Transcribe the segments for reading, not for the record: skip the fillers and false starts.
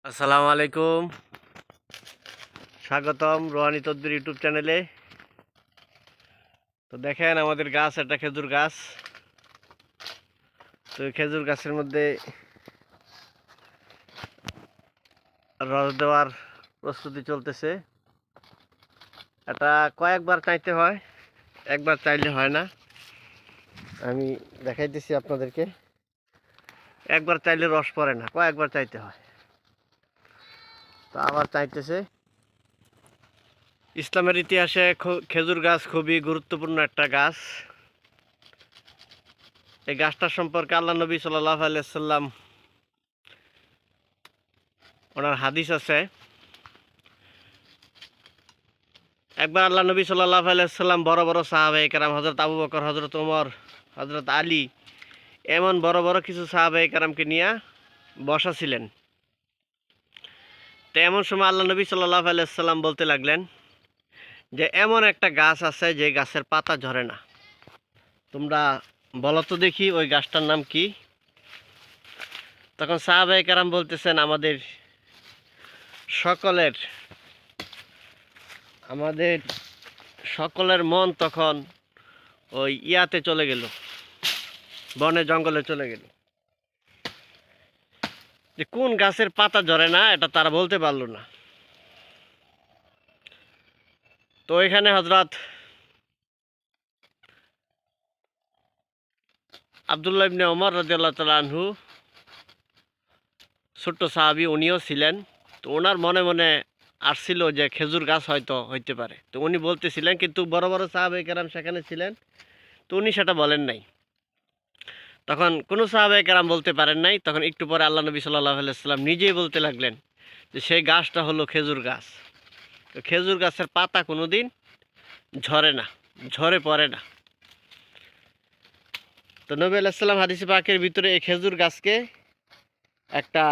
আসসালামু আলাইকুম, স্বাগতম রোহানি তদ্বির ইউটিউব চ্যানেলে। তো দেখেন আমাদের গাছ, একটা খেজুর গাছ। তো এই খেজুর গাছের মধ্যে রস দেওয়ার প্রস্তুতি চলতেছে। এটা কয়েকবার চাইতে হয়, একবার চাইলে হয় না। আমি দেখাইতেছি আপনাদেরকে। একবার চাইলে রস পড়ে না, কয়েকবার চাইতে হয়। তো আবার চাইতেছে। ইসলামের ইতিহাসে খেজুর গাছ খুবই গুরুত্বপূর্ণ একটা গাছ। এই গাছটা সম্পর্কে আল্লাহ নবী সাল্লাল্লাহু আলাইহি সাল্লাম ওনার হাদিস আছে। একবার আল্লাহ নবী সাল্লাল্লাহু আলাইহি সাল্লাম বড় বড় সাহাবায়ে কেরাম, হযরত আবু বকর, হযরত ওমর, হযরত আলী, এমন বড় বড় কিছু সাহাবায়ে কেরামকে নিয়ে বসা ছিলেন। তো এমন সময় আল্লাহ নবী সাল্লাল্লাহু আলাইহি সাল্লাম বলতে লাগলেন যে এমন একটা গাছ আছে যে গাছের পাতা ঝরে না। তোমরা বলো তো দেখি ওই গাছটার নাম কি? তখন সাহাবায়ে কেরাম বলতেছেন, সকলের আমাদের সকলের মন তখন ওই ইয়াতে চলে গেল, বনে জঙ্গলে চলে গেল। যে কোন গাছের পাতা ঝরে না এটা তারা বলতে পারলো না। তো এখানে হযরত আব্দুল্লাহ ইবনে ওমর রাদিয়াল্লাহু তাআলা আনহু, ছোট্ট সাহাবী, উনিও ছিলেন। তো ওনার মনে মনে আসছিল যে খেজুর গাছ হয়তো হইতে পারে। তো উনি বলতেছিলেন, কিন্তু বড় বড় সাহাবায়ে কেরাম সেখানে ছিলেন, তো উনি সেটা বলেন নাই। তখন কোনো সাহাবায়ে কেরাম বলতে পারেন নাই। তখন একটু পরে আল্লাহ নবী সাল্লাল্লাহু আলাইহি সাল্লাম নিজেই বলতে লাগলেন যে সেই গাছটা হলো খেজুর গাছ। তো খেজুর গাছের পাতা কোনোদিন ঝরে না, ঝরে পড়ে না। তো নবী আলাইহিস সালাম হাদিসে পাকের ভিতরে এই খেজুর গাছকে একটা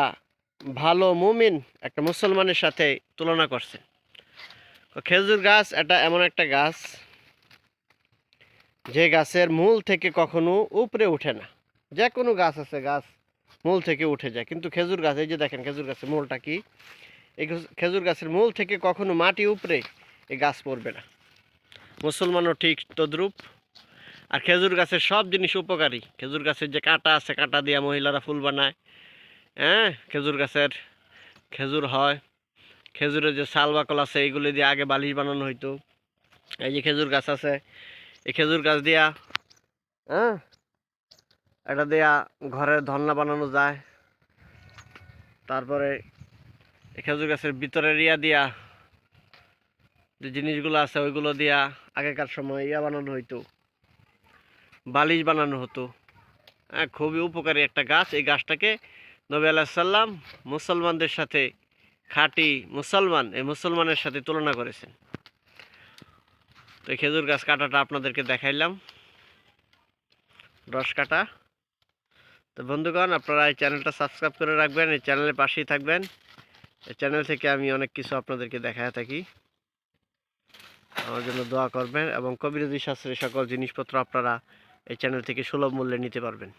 ভালো মুমিন, একটা মুসলমানের সাথে তুলনা করছেন। তো খেজুর গাছ এটা এমন একটা গাছ যে গাছের মূল থেকে কখনো উপরে ওঠে না। যে কোনো গাছ আছে, গাছ মূল থেকে উঠে যায়, কিন্তু খেজুর গাছ, এই যে দেখেন খেজুর গাছের মূলটা কি, এই খেজুর গাছের মূল থেকে কখনো মাটি উপরে এই গাছ পড়বে না। মুসলমানও ঠিক তদ্রূপ। আর খেজুর গাছের সব জিনিস উপকারী। খেজুর গাছের যে কাঁটা আছে, কাঁটা দিয়ে মহিলারা ফুল বানায়। হ্যাঁ, খেজুর গাছের খেজুর হয়। খেজুরের যে ছাল বাকল আছে, এইগুলি দিয়ে আগে বালিশ বানানো হইতো। এই যে খেজুর গাছ আছে, এই খেজুর গাছ দিয়া, হ্যাঁ, এটা দিয়া ঘরের ধন্না বানানো যায়। তারপরে এই খেজুর গাছের ভিতরের ইয়া দিয়া, যে জিনিসগুলো আছে ওইগুলো দিয়া আগেকার সময় ইয়া বানানো হইতো, বালিশ বানানো হতো। হ্যাঁ, খুবই উপকারী একটা গাছ। এই গাছটাকে নবী আলাইহিস সালাম মুসলমানদের সাথে, খাঁটি মুসলমান, এই মুসলমানের সাথে তুলনা করেছেন। তো এই খেজুর গাছ কাটাটা আপনাদেরকে দেখাইলাম, রস কাটা। তো বন্ধুগণ, আপনারা এই চ্যানেলটা সাবস্ক্রাইব করে রাখবেন, এই চ্যানেলের পাশেই থাকবেন। এই চ্যানেল থেকে আমি অনেক কিছু আপনাদেরকে দেখায় থাকি। আমার জন্য দোয়া করবেন এবং কবিরাজি শাস্ত্রের সকল জিনিসপত্র আপনারা এই চ্যানেল থেকে সুলভ মূল্যে নিতে পারবেন।